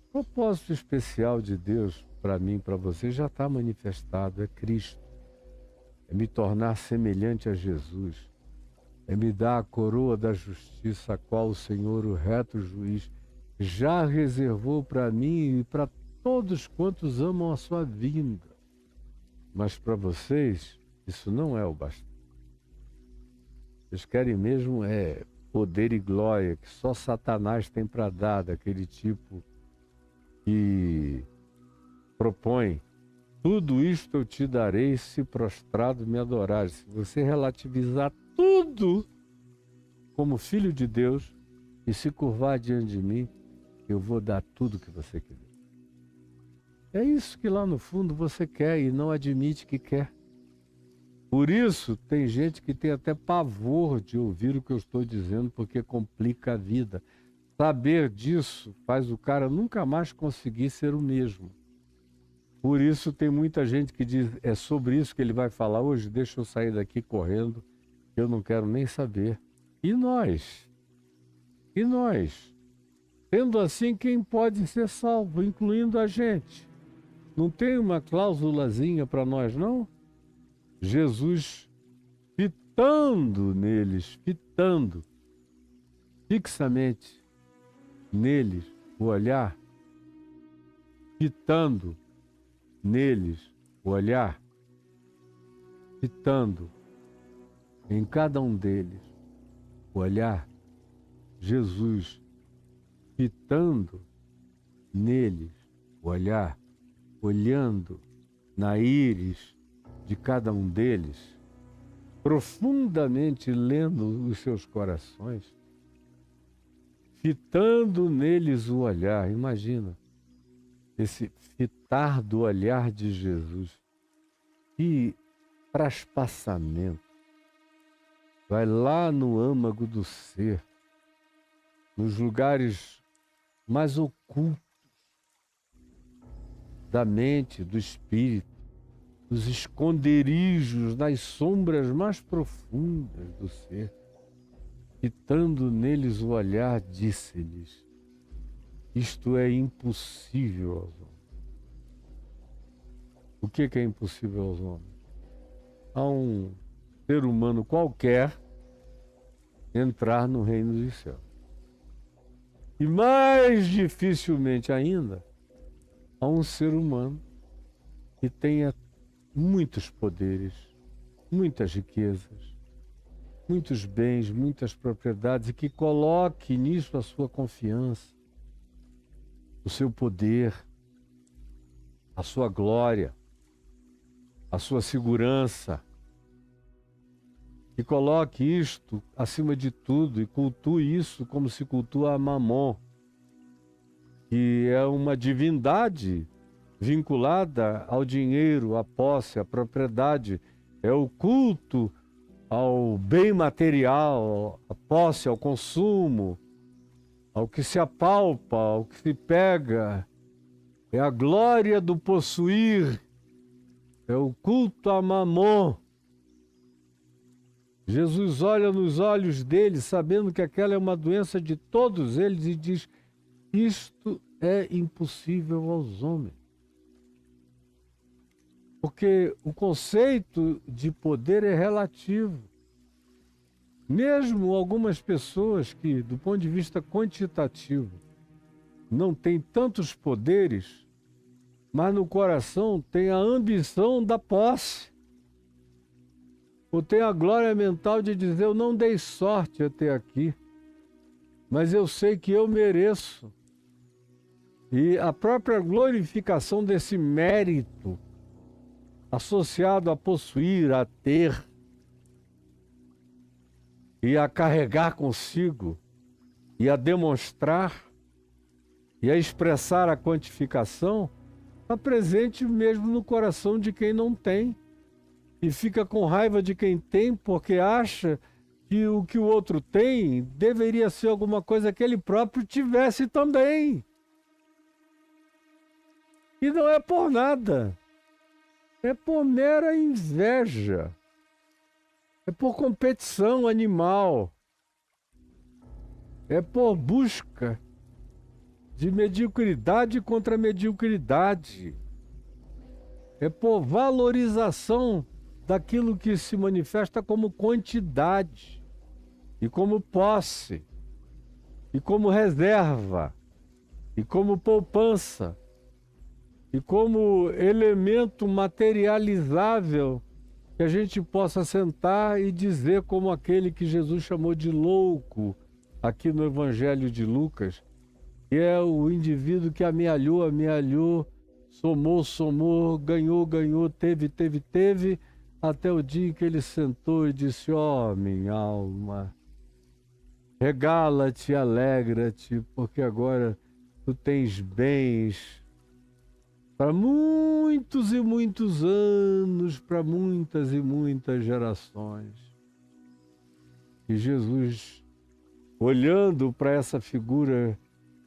A: O propósito especial de Deus para mim, para você, já está manifestado. É Cristo. É me tornar semelhante a Jesus. É me dar a coroa da justiça, a qual o Senhor, o reto juiz, já reservou para mim e para todos quantos amam a sua vinda. Mas para vocês, isso não é o bastante. Vocês querem mesmo poder e glória que só Satanás tem para dar, daquele tipo que propõe: tudo isto eu te darei se prostrado me adorares. Se você relativizar tudo como filho de Deus e se curvar diante de mim, eu vou dar tudo que você quiser. É isso que lá no fundo você quer e não admite que quer. Por isso, tem gente que tem até pavor de ouvir o que eu estou dizendo, porque complica a vida. Saber disso faz o cara nunca mais conseguir ser o mesmo. Por isso, tem muita gente que diz, é sobre isso que ele vai falar hoje, deixa eu sair daqui correndo, eu não quero nem saber. E nós? E nós? Sendo assim, quem pode ser salvo, incluindo a gente? Não tem uma cláusulazinha para nós, não? Jesus fitando neles, fitando fixamente neles o olhar, fitando neles o olhar, fitando em cada um deles o olhar, Jesus fitando neles o olhar, olhando na íris de cada um deles, profundamente lendo os seus corações, fitando neles o olhar. Imagina esse fitar do olhar de Jesus. Que traspassamento. Vai lá no âmago do ser, nos lugares mais ocultos da mente, do espírito, nos esconderijos, nas sombras mais profundas do ser. Fitando neles o olhar, disse-lhes: isto é impossível aos homens. O que é impossível aos homens? A um ser humano qualquer entrar no reino dos céus. E mais dificilmente ainda, a um ser humano que tenha muitos poderes, muitas riquezas, muitos bens, muitas propriedades, e que coloque nisso a sua confiança, o seu poder, a sua glória, a sua segurança, e coloque isto acima de tudo e cultue isso como se cultua a Mamon, que é uma divindade vinculada ao dinheiro, à posse, à propriedade. É o culto ao bem material, à posse, ao consumo, ao que se apalpa, ao que se pega. É a glória do possuir, é o culto a Mamon. Jesus olha nos olhos deles, sabendo que aquela é uma doença de todos eles, e diz: isto é impossível aos homens. Porque o conceito de poder é relativo. Mesmo algumas pessoas que, do ponto de vista quantitativo, não têm tantos poderes, mas no coração tem a ambição da posse. Ou tem a glória mental de dizer: eu não dei sorte até aqui, mas eu sei que eu mereço. E a própria glorificação desse mérito associado a possuir, a ter e a carregar consigo e a demonstrar e a expressar a quantificação está presente mesmo no coração de quem não tem. E fica com raiva de quem tem, porque acha que o que o outro tem deveria ser alguma coisa que ele próprio tivesse também. E não é por nada. É por mera inveja. É por competição animal. É por busca de mediocridade contra mediocridade. É por valorização daquilo que se manifesta como quantidade, e como posse, e como reserva, e como poupança, e como elemento materializável que a gente possa sentar e dizer como aquele que Jesus chamou de louco aqui no Evangelho de Lucas, que é o indivíduo que amealhou, somou, ganhou, teve, até o dia em que ele sentou e disse: ó, minha alma, regala-te, alegra-te, porque agora tu tens bens para muitos e muitos anos, para muitas e muitas gerações. E Jesus, olhando para essa figura,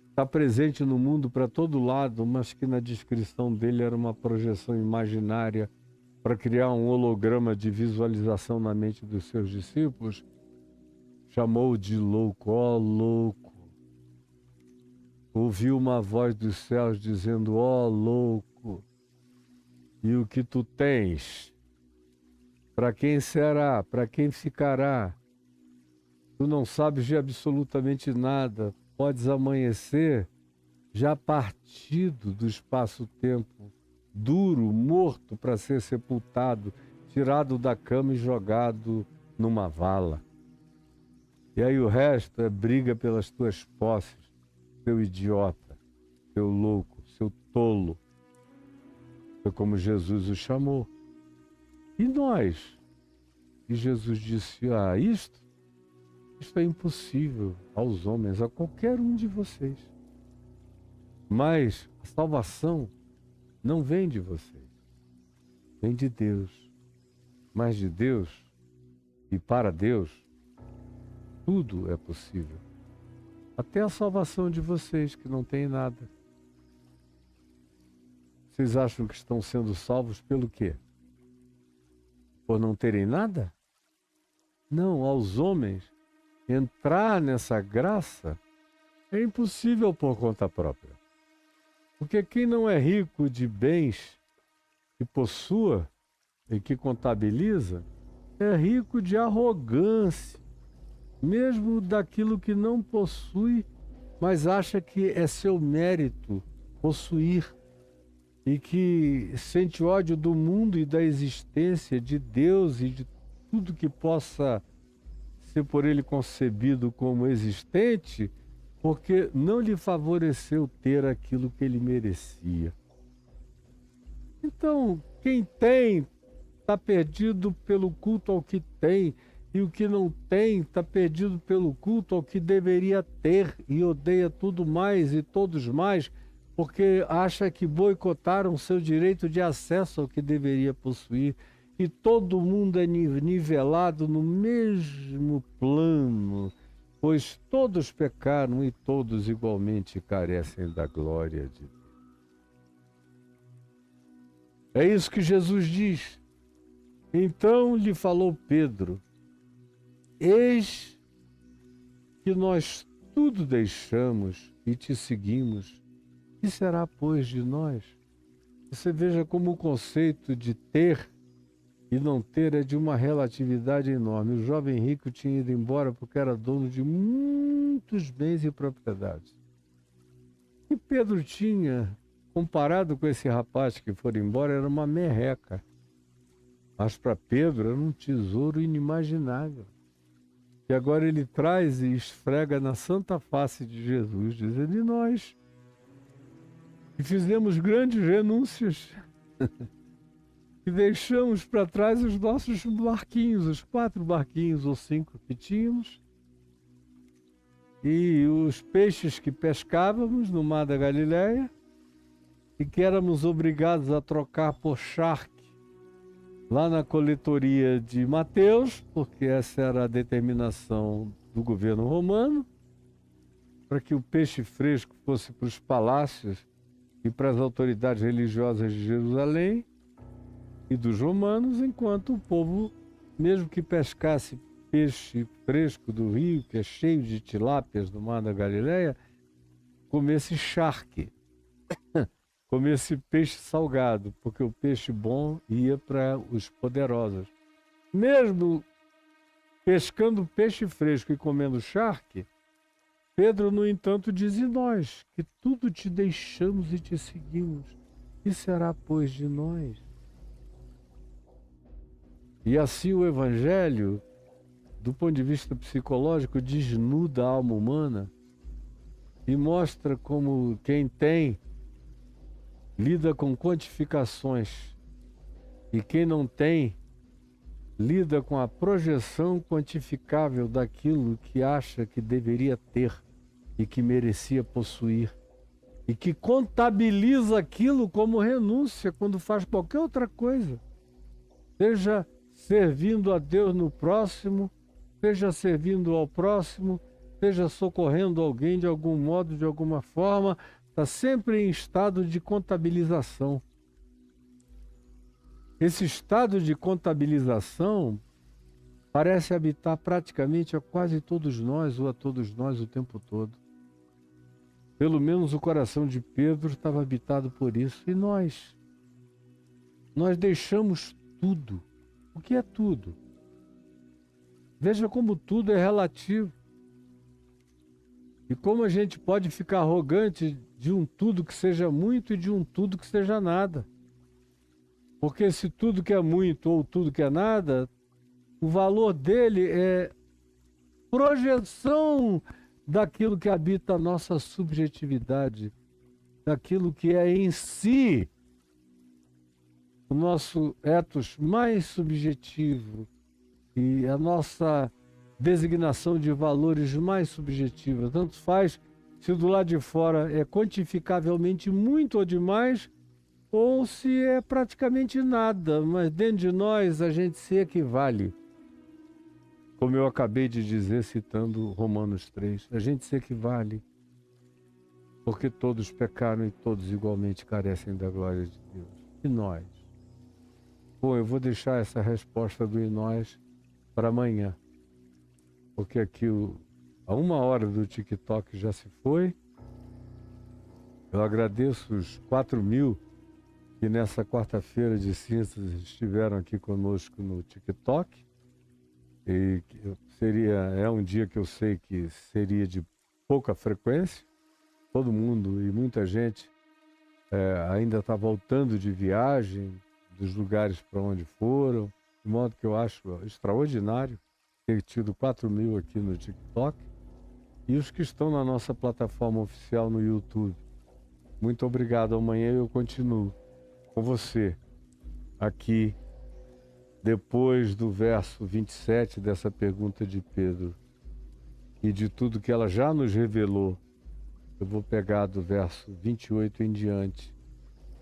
A: está presente no mundo para todo lado, mas que na descrição dele era uma projeção imaginária para criar um holograma de visualização na mente dos seus discípulos, chamou de louco, ó louco. Ouviu uma voz dos céus dizendo: ó louco, e o que tu tens? Para quem será? Para quem ficará? Tu não sabes de absolutamente nada. Podes amanhecer já partido do espaço-tempo, duro, morto para ser sepultado, tirado da cama e jogado numa vala. E aí o resto é briga pelas tuas posses, seu idiota, seu louco, seu tolo. Foi como Jesus o chamou. E nós? E Jesus disse: isto é impossível aos homens, a qualquer um de vocês. Mas a salvação não vem de vocês, vem de Deus. Mas de Deus e para Deus, tudo é possível. Até a salvação de vocês, que não têm nada. Vocês acham que estão sendo salvos pelo quê? Por não terem nada? Não, aos homens, entrar nessa graça é impossível por conta própria. Porque quem não é rico de bens que possua e que contabiliza, é rico de arrogância, mesmo daquilo que não possui, mas acha que é seu mérito possuir, e que sente ódio do mundo e da existência, de Deus e de tudo que possa ser por ele concebido como existente, porque não lhe favoreceu ter aquilo que ele merecia. Então, quem tem está perdido pelo culto ao que tem, e o que não tem está perdido pelo culto ao que deveria ter, e odeia tudo mais e todos mais, porque acha que boicotaram seu direito de acesso ao que deveria possuir. E todo mundo é nivelado no mesmo plano, pois todos pecaram e todos igualmente carecem da glória de Deus. É isso que Jesus diz. Então lhe falou Pedro: eis que nós tudo deixamos e te seguimos. Que será, pois, de nós? Você veja como o conceito de ter e não ter é de uma relatividade enorme. O jovem rico tinha ido embora porque era dono de muitos bens e propriedades. E Pedro tinha, comparado com esse rapaz que foi embora, era uma merreca. Mas para Pedro era um tesouro inimaginável. E agora ele traz e esfrega na santa face de Jesus, dizendo: e nós, que fizemos grandes renúncias, e deixamos para trás os nossos barquinhos, os 4 barquinhos ou 5 que tínhamos, e os peixes que pescávamos no mar da Galileia, e que éramos obrigados a trocar por charque, lá na coletoria de Mateus, porque essa era a determinação do governo romano, para que o peixe fresco fosse para os palácios e para as autoridades religiosas de Jerusalém e dos romanos, enquanto o povo, mesmo que pescasse peixe fresco do rio, que é cheio de tilápias do mar da Galileia, comesse charque, comesse peixe salgado, porque o peixe bom ia para os poderosos. Mesmo pescando peixe fresco e comendo charque, Pedro, no entanto, diz: "E nós, que tudo te deixamos e te seguimos, que será, pois, de nós?" E assim o Evangelho, do ponto de vista psicológico, desnuda a alma humana e mostra como quem tem lida com quantificações e quem não tem lida com a projeção quantificável daquilo que acha que deveria ter e que merecia possuir, e que contabiliza aquilo como renúncia quando faz qualquer outra coisa, seja servindo a Deus no próximo, seja servindo ao próximo, seja socorrendo alguém de algum modo, de alguma forma, está sempre em estado de contabilização. Esse estado de contabilização parece habitar praticamente a quase todos nós ou a todos nós o tempo todo. Pelo menos o coração de Pedro estava habitado por isso. E nós? Nós deixamos tudo. O que é tudo? Veja como tudo é relativo. E como a gente pode ficar arrogante de um tudo que seja muito e de um tudo que seja nada. Porque se tudo que é muito ou tudo que é nada, o valor dele é projeção daquilo que habita a nossa subjetividade, daquilo que é em si o nosso ethos mais subjetivo e a nossa designação de valores mais subjetiva. Tanto faz se do lado de fora é quantificavelmente muito ou demais, ou se é praticamente nada, mas dentro de nós a gente se equivale. Como eu acabei de dizer, citando Romanos 3, a gente se equivale, porque todos pecaram e todos igualmente carecem da glória de Deus. E nós? Bom, eu vou deixar essa resposta do "e nós" para amanhã, porque aqui a 1 hora do TikTok já se foi. Eu agradeço os 4.000 que nessa quarta-feira de cinzas estiveram aqui conosco no TikTok. E é um dia que eu sei que seria de pouca frequência. Todo mundo e muita gente ainda está voltando de viagem, dos lugares para onde foram, de modo que eu acho extraordinário ter tido 4.000 aqui no TikTok e os que estão na nossa plataforma oficial no YouTube. Muito obrigado. Amanhã eu continuo com você aqui, depois do verso 27 dessa pergunta de Pedro e de tudo que ela já nos revelou. Eu vou pegar do verso 28 em diante,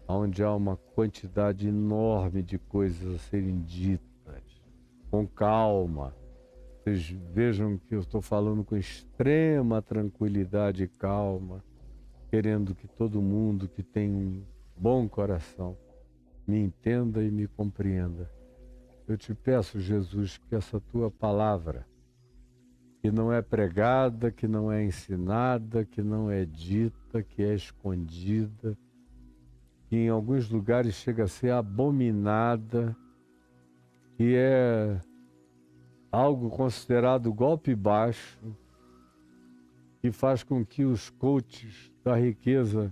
A: onde há uma quantidade enorme de coisas a serem ditas, com calma. Vocês vejam que eu estou falando com extrema tranquilidade e calma, querendo que todo mundo que tem um bom coração me entenda e me compreenda. Eu te peço, Jesus, que essa tua palavra, que não é pregada, que não é ensinada, que não é dita, que é escondida, que em alguns lugares chega a ser abominada, que é algo considerado golpe baixo, que faz com que os coaches da riqueza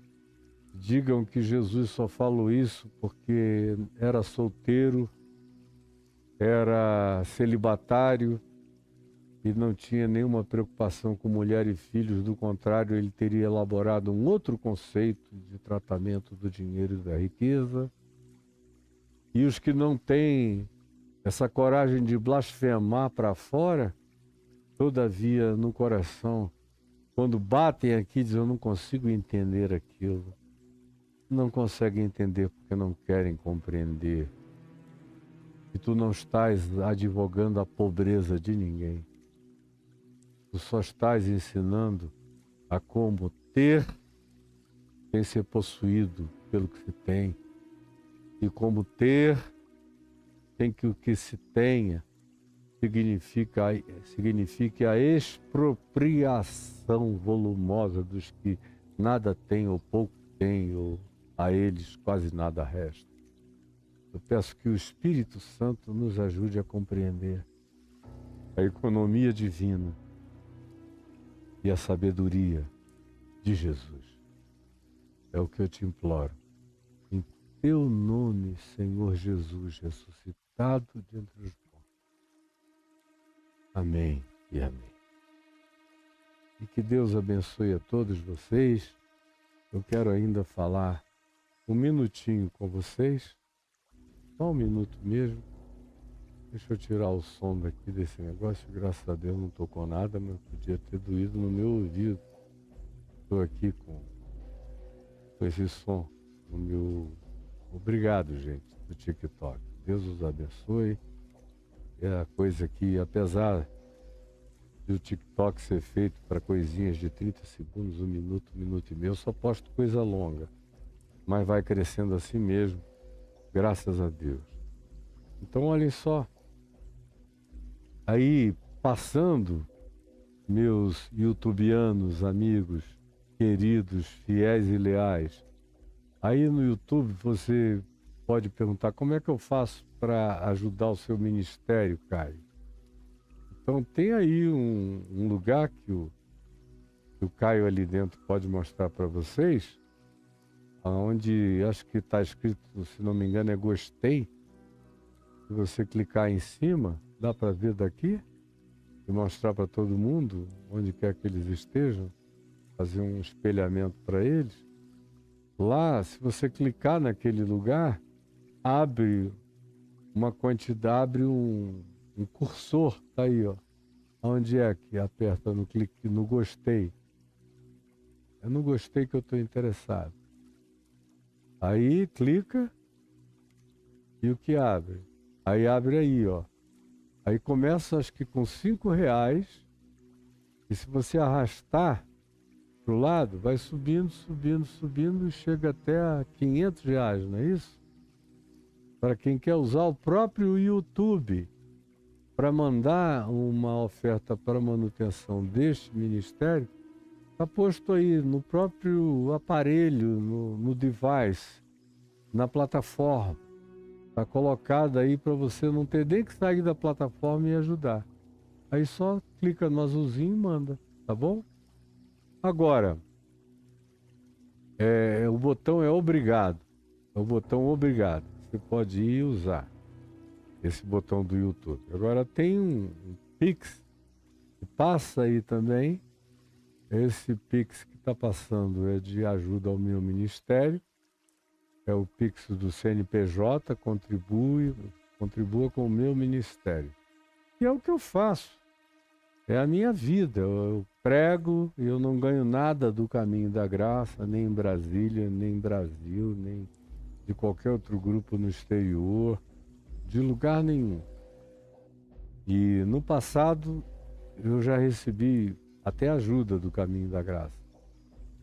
A: digam que Jesus só falou isso porque era solteiro, era celibatário e não tinha nenhuma preocupação com mulher e filhos. Do contrário, ele teria elaborado um outro conceito de tratamento do dinheiro e da riqueza. E os que não têm essa coragem de blasfemar para fora, todavia no coração, quando batem aqui, dizem: eu não consigo entender aquilo. Não conseguem entender porque não querem compreender. E tu não estás advogando a pobreza de ninguém. Tu só estás ensinando a como ter sem ser possuído pelo que se tem. E como ter sem que o que se tenha signifique a expropriação volumosa dos que nada têm ou pouco têm, ou a eles quase nada resta. Eu peço que o Espírito Santo nos ajude a compreender a economia divina e a sabedoria de Jesus. É o que eu te imploro. Em teu nome, Senhor Jesus, ressuscitado dentre os mortos. Amém e amém. E que Deus abençoe a todos vocês. Eu quero ainda falar um minutinho com vocês. Só um minuto mesmo. Deixa eu tirar o som daqui desse negócio. Graças a Deus não tocou nada, mas podia ter doído no meu ouvido. Estou aqui com esse som no meu... Obrigado, gente, do TikTok. Deus os abençoe. É a coisa que, apesar do TikTok ser feito para coisinhas de 30 segundos, um minuto e meio, eu só posto coisa longa. Mas vai crescendo assim mesmo. Graças a Deus. Então, olhem só. Aí, passando, meus youtubianos, amigos, queridos, fiéis e leais, aí no YouTube você pode perguntar: como é que eu faço para ajudar o seu ministério, Caio? Então, tem aí um lugar que o Caio ali dentro pode mostrar para vocês, onde acho que está escrito, se não me engano, é gostei. Se você clicar em cima, dá para ver daqui e mostrar para todo mundo, onde quer que eles estejam, fazer um espelhamento para eles. Lá, se você clicar naquele lugar, abre uma quantidade, abre um cursor, tá aí, ó. Onde é que aperta no clique, no gostei? É no gostei que eu estou interessado. Aí clica e o que abre? Aí abre aí, ó. Aí começa acho que com R$5 e se você arrastar pro lado, vai subindo, subindo, subindo e chega até a R$500, não é isso? Para quem quer usar o próprio YouTube para mandar uma oferta para manutenção deste ministério, está posto aí no próprio aparelho, no device, na plataforma. Está colocado aí para você não ter nem que sair da plataforma e ajudar. Aí só clica no azulzinho e manda, tá bom? Agora, o botão é obrigado. É o botão obrigado. Você pode ir e usar esse botão do YouTube. Agora tem um Pix que passa aí também. Esse Pix que está passando é de ajuda ao meu ministério. É o Pix do CNPJ, contribua com o meu ministério. E é o que eu faço. É a minha vida. Eu prego e eu não ganho nada do caminho da graça, nem em Brasília, nem em Brasil, nem de qualquer outro grupo no exterior, de lugar nenhum. E no passado eu já recebi até ajuda do caminho da graça.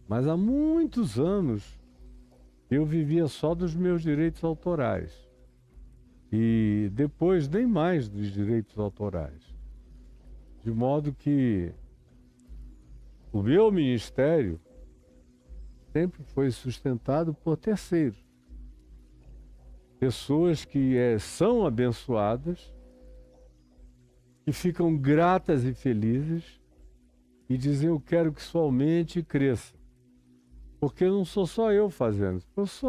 A: Mas há muitos anos eu vivia só dos meus direitos autorais. E depois nem mais dos direitos autorais. De modo que o meu ministério sempre foi sustentado por terceiros. Pessoas que são abençoadas, que ficam gratas e felizes e dizem: eu quero que sua mente cresça. Porque não sou só eu fazendo, eu sou